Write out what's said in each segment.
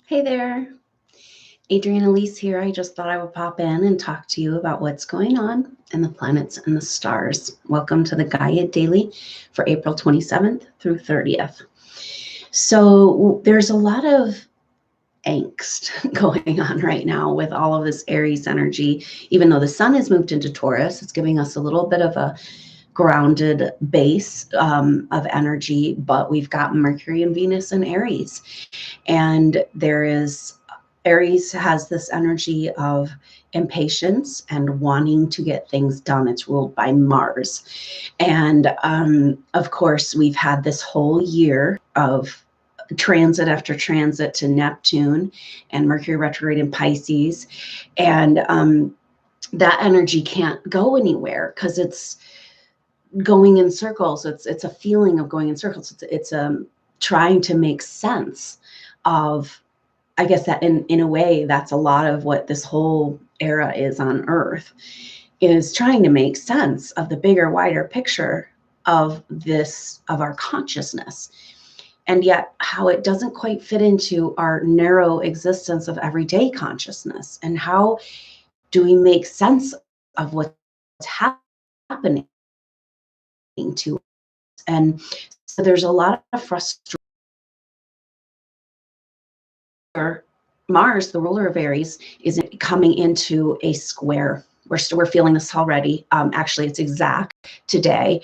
Hey there, Adrienne Elise here. I just thought I would pop in and talk to you about what's going on in the planets and the stars. Welcome to the Gaia Daily for April 27th through 30th. So there's a lot of angst going on right now with all of this Aries energy. Even though the sun has moved into Taurus, it's giving us a little bit of a grounded base of energy, but we've got Mercury and Venus in Aries. And Aries has this energy of impatience and wanting to get things done. It's ruled by Mars. And of course, we've had this whole year of transit after transit to Neptune and Mercury retrograde in Pisces. And that energy can't go anywhere because it's going in circles. It's a feeling of going in circles. It's trying to make sense of, I guess that in a way, that's a lot of what this whole era is on Earth, is trying to make sense of the bigger, wider picture of our consciousness. And yet how it doesn't quite fit into our narrow existence of everyday consciousness. And how do we make sense of what's happening to us? And so there's a lot of frustration. Mars, the ruler of Aries, is coming into a square. We're feeling this already. Actually, it's exact today,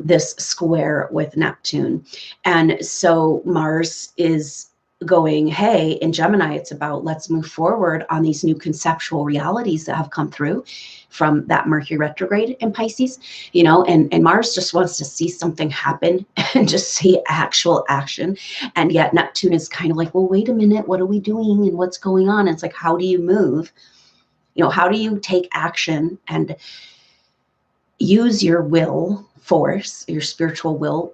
this square with Neptune. And so Mars is going, hey, in Gemini, it's about let's move forward on these new conceptual realities that have come through from that Mercury retrograde in Pisces, and Mars just wants to see something happen and just see actual action. And yet Neptune is kind of like, well, wait a minute, what are we doing and what's going on? And it's like, how do you move? How do you take action and use your will force, your spiritual will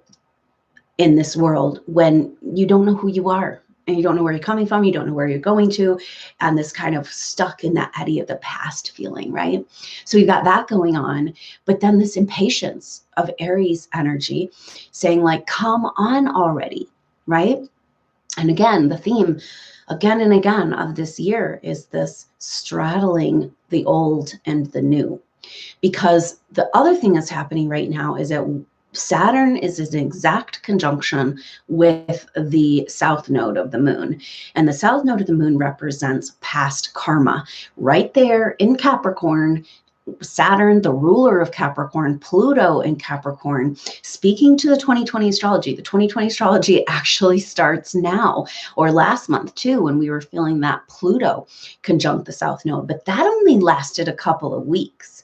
in this world when you don't know who you are? And you don't know where you're coming from, you don't know where you're going to, and this kind of stuck in that eddy of the past feeling, right? So we've got that going on, but then this impatience of Aries energy saying like, come on already, right? And again, the theme again and again of this year is this straddling the old and the new. Because the other thing that's happening right now is that Saturn is in exact conjunction with the south node of the moon. And the south node of the moon represents past karma. Right there in Capricorn, Saturn, the ruler of Capricorn, Pluto in Capricorn, speaking to the 2020 astrology. The 2020 astrology actually starts now, or last month too, when we were feeling that Pluto conjunct the south node. But that only lasted a couple of weeks.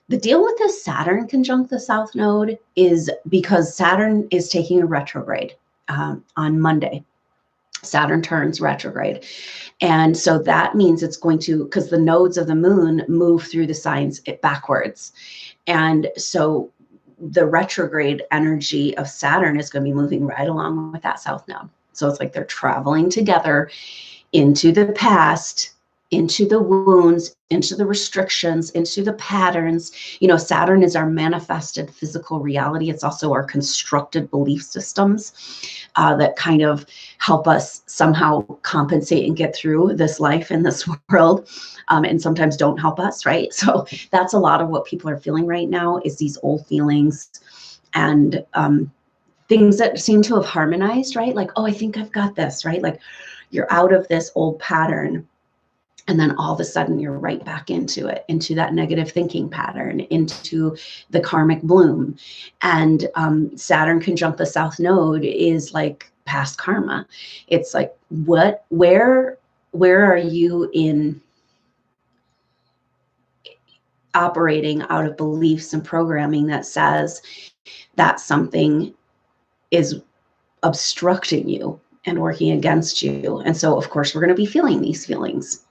The deal with the Saturn conjunct the south node is because Saturn is taking a retrograde on Monday. Saturn turns retrograde. And so that means it's going to, because the nodes of the moon move through the signs backwards. And so the retrograde energy of Saturn is going to be moving right along with that south node. So it's like they're traveling together into the past, into the wounds, into the restrictions, into the patterns. Saturn is our manifested physical reality. It's also our constructed belief systems that kind of help us somehow compensate and get through this life in this world, and sometimes don't help us, right? So that's a lot of what people are feeling right now, is these old feelings and things that seem to have harmonized, right? Like, oh, I think I've got this, right? Like you're out of this old pattern. And then all of a sudden you're right back into it, into that negative thinking pattern, into the karmic bloom. And Saturn conjunct the south node is like past karma. It's like, where are you in operating out of beliefs and programming that says that something is obstructing you and working against you? And so of course we're going to be feeling these feelings,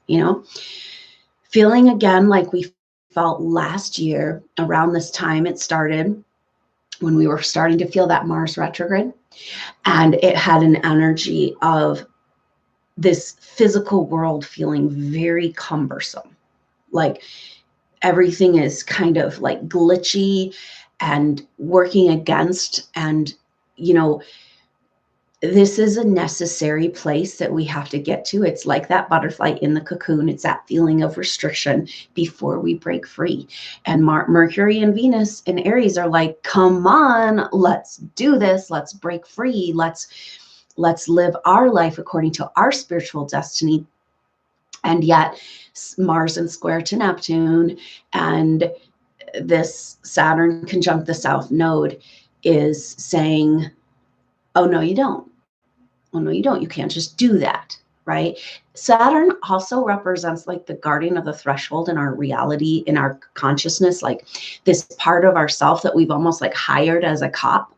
feeling again like we felt last year around this time. It started when we were starting to feel that Mars retrograde, and it had an energy of this physical world feeling very cumbersome, like everything is kind of like glitchy and working against. And this is a necessary place that we have to get to. It's like that butterfly in the cocoon. It's that feeling of restriction before we break free. And Mercury and Venus and Aries are like, come on, let's do this. Let's break free. Let's live our life according to our spiritual destiny. And yet Mars in square to Neptune and this Saturn conjunct the South Node is saying, oh, no, you don't. Oh, no, you don't. You can't just do that, right? Saturn also represents like the guardian of the threshold in our reality, in our consciousness, like this part of ourself that we've almost like hired as a cop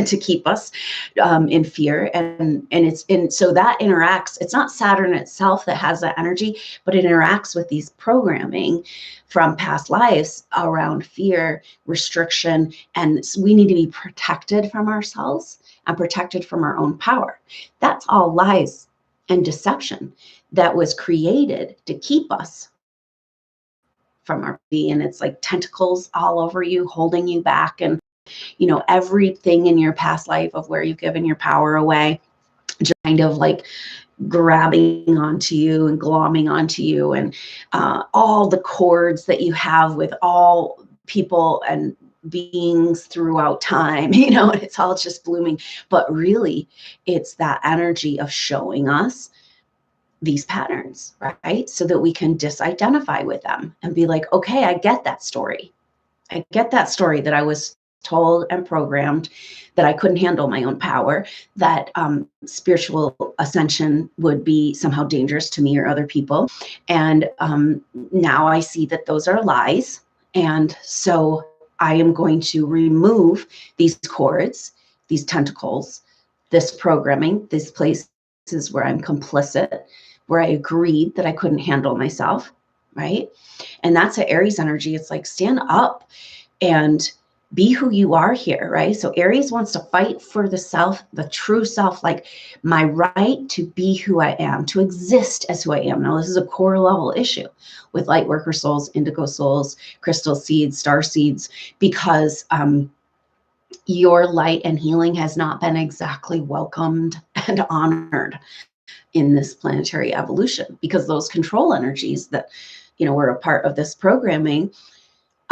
to keep us in fear. And so that interacts. It's not Saturn itself that has that energy, but it interacts with these programming from past lives around fear, restriction, and we need to be protected from ourselves and protected from our own power. That's all lies and deception that was created to keep us from our being. And it's like tentacles all over you, holding you back. And, you know, everything in your past life of where you've given your power away, just kind of like grabbing onto you and glomming onto you, and all the cords that you have with all people and beings throughout time, you know, and it's all just blooming. But really, it's that energy of showing us these patterns, right? So that we can disidentify with them and be like, okay, I get that story. I get that story that I was told and programmed that I couldn't handle my own power, that spiritual ascension would be somehow dangerous to me or other people. And now I see that those are lies. And so I am going to remove these cords, these tentacles, this programming, these places where I'm complicit, where I agreed that I couldn't handle myself, right? And that's an Aries energy. It's like, stand up and be who you are here, right? So Aries wants to fight for the self, the true self, like my right to be who I am, to exist as who I am. Now, this is a core level issue with light worker souls, indigo souls, crystal seeds, star seeds, because your light and healing has not been exactly welcomed and honored in this planetary evolution, because those control energies that, you know, were a part of this programming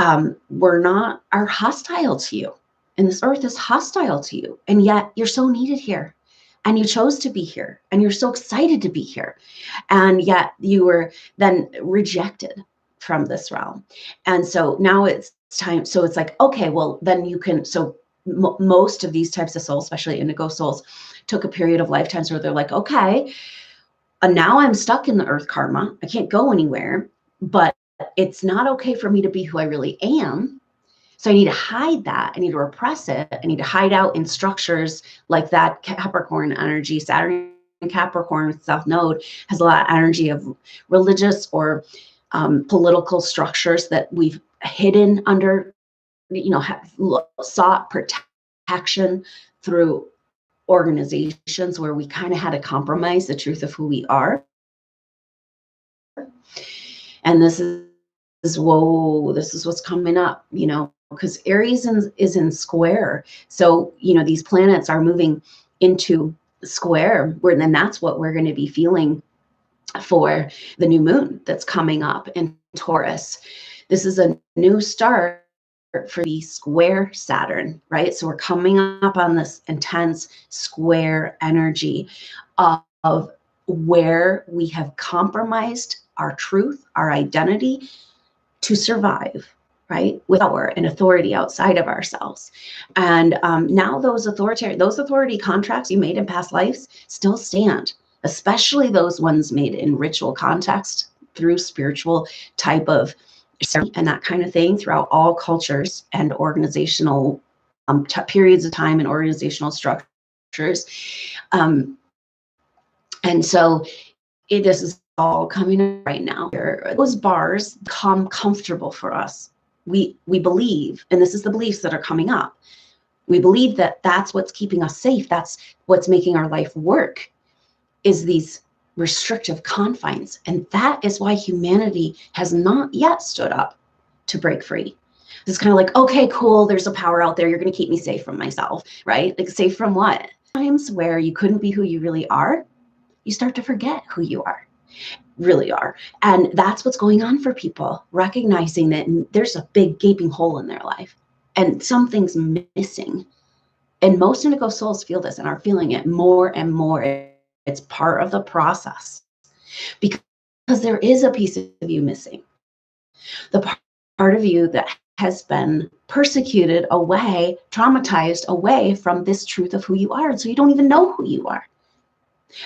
are hostile to you. And this earth is hostile to you. And yet you're so needed here. And you chose to be here. And you're so excited to be here. And yet you were then rejected from this realm. And so now it's time. So it's like, okay, well, then you can. So most of these types of souls, especially indigo souls, took a period of lifetimes where they're like, okay, now I'm stuck in the earth karma. I can't go anywhere. But it's not okay for me to be who I really am. So I need to hide that. I need to repress it. I need to hide out in structures like that Capricorn energy. Saturn and Capricorn with South Node has a lot of energy of religious or political structures that we've hidden under, you know, have sought protection through organizations where we kind of had to compromise the truth of who we are. And this is whoa, this is what's coming up, you know, because Aries is in square. So, you know, these planets are moving into square, where then that's what we're going to be feeling for the new moon that's coming up in Taurus. This is a new start for the square Saturn, right? So we're coming up on this intense square energy of where we have compromised our truth, our identity to survive, right? With power and authority outside of ourselves. And now those authority contracts you made in past lives still stand, especially those ones made in ritual context through spiritual type of and that kind of thing throughout all cultures and organizational periods of time and organizational structures. And so this is all coming up right now. Those bars become comfortable for us. We believe, and this is the beliefs that are coming up. We believe that that's what's keeping us safe. That's what's making our life work, is these restrictive confines. And that is why humanity has not yet stood up to break free. It's kind of like, okay, cool, there's a power out there. You're going to keep me safe from myself, right? Like, safe from what? times where you couldn't be who you really are, you start to forget who you really are. And that's what's going on for people, recognizing that there's a big gaping hole in their life and something's missing. And most indigo souls feel this and are feeling it more and more. It's part of the process because there is a piece of you missing. The part of you that has been persecuted away, traumatized away from this truth of who you are. And so you don't even know who you are.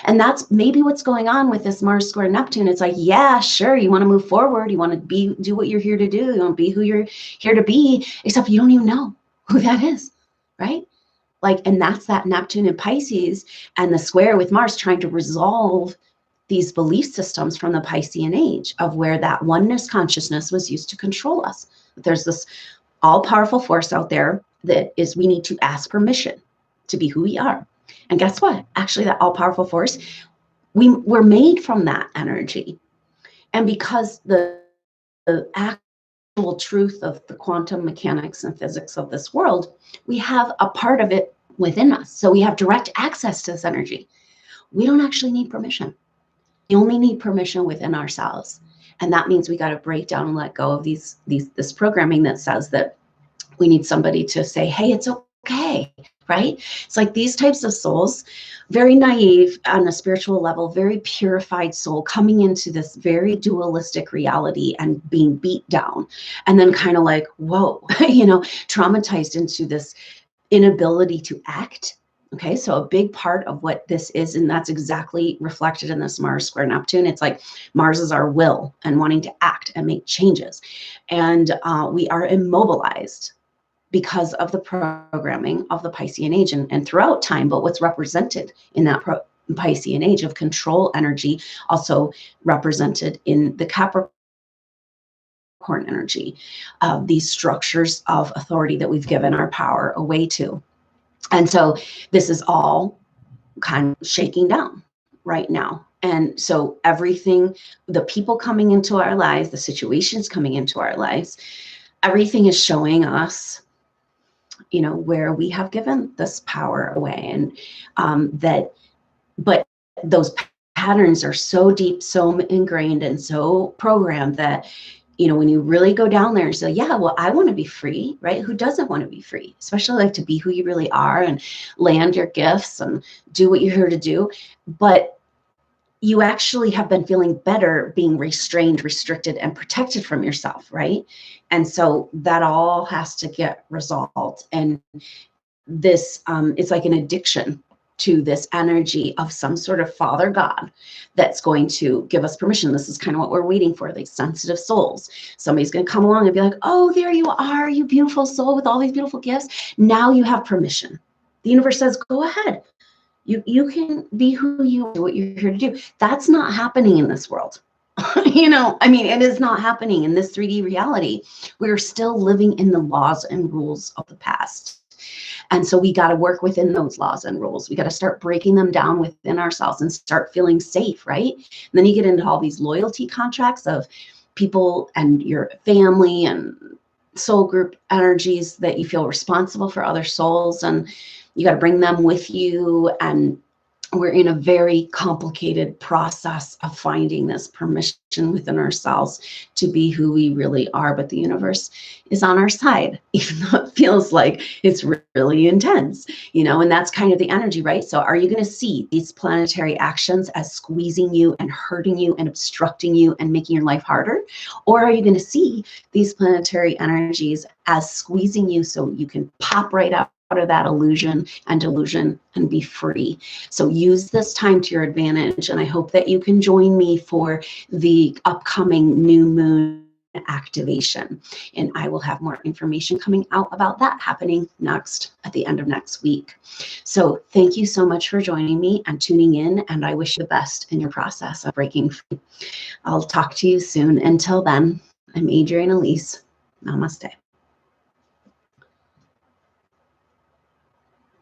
And that's maybe what's going on with this Mars square Neptune. It's like, yeah, sure, you want to move forward. You want to do what you're here to do. You want to be who you're here to be, except you don't even know who that is, right? Like, and that's that Neptune and Pisces and the square with Mars trying to resolve these belief systems from the Piscean age of where that oneness consciousness was used to control us. There's this all-powerful force out there that is, we need to ask permission to be who we are. And guess what? Actually, that all-powerful force, we're made from that energy. And because the actual truth of the quantum mechanics and physics of this world, we have a part of it within us. So we have direct access to this energy. We don't actually need permission. We only need permission within ourselves. And that means we got to break down and let go of this programming that says that we need somebody to say, hey, it's okay, right? It's like these types of souls, very naive on a spiritual level, very purified soul coming into this very dualistic reality and being beat down. And then kind of like, whoa, traumatized into this inability to act. Okay, so a big part of what this is, and that's exactly reflected in this Mars square Neptune. It's like Mars is our will and wanting to act and make changes. And we are immobilized because of the programming of the Piscean age and throughout time. But what's represented in that Piscean age of control energy, also represented in the Capricorn energy, these structures of authority that we've given our power away to. And so this is all kind of shaking down right now. And so everything, the people coming into our lives, the situations coming into our lives, everything is showing us, where we have given this power away. And but those patterns are so deep, so ingrained and so programmed that, when you really go down there and say, yeah, well, I want to be free, right? Who doesn't want to be free? Especially like to be who you really are and land your gifts and do what you're here to do. But you actually have been feeling better being restrained, restricted, and protected from yourself, right? And so that all has to get resolved. And this, it's like an addiction to this energy of some sort of Father God that's going to give us permission. This is kind of what we're waiting for, these sensitive souls. Somebody's going to come along and be like, oh, there you are, you beautiful soul with all these beautiful gifts. Now you have permission. The universe says, go ahead. You can be who you are, what you're here to do. That's not happening in this world. It is not happening in this 3D reality. We're still living in the laws and rules of the past. And so we got to work within those laws and rules. We got to start breaking them down within ourselves and start feeling safe, right? And then you get into all these loyalty contracts of people and your family and soul group energies that you feel responsible for other souls, and you got to bring them with you. And we're in a very complicated process of finding this permission within ourselves to be who we really are. But the universe is on our side, even though it feels like it's really intense, and that's kind of the energy, right? So are you going to see these planetary actions as squeezing you and hurting you and obstructing you and making your life harder? Or are you going to see these planetary energies as squeezing you so you can pop right out of that illusion and delusion and be free? So use this time to your advantage. And I hope that you can join me for the upcoming new moon activation. And I will have more information coming out about that happening next at the end of next week. So thank you so much for joining me and tuning in. And I wish you the best in your process of breaking free. I'll talk to you soon. Until then, I'm Adrienne Elise. Namaste.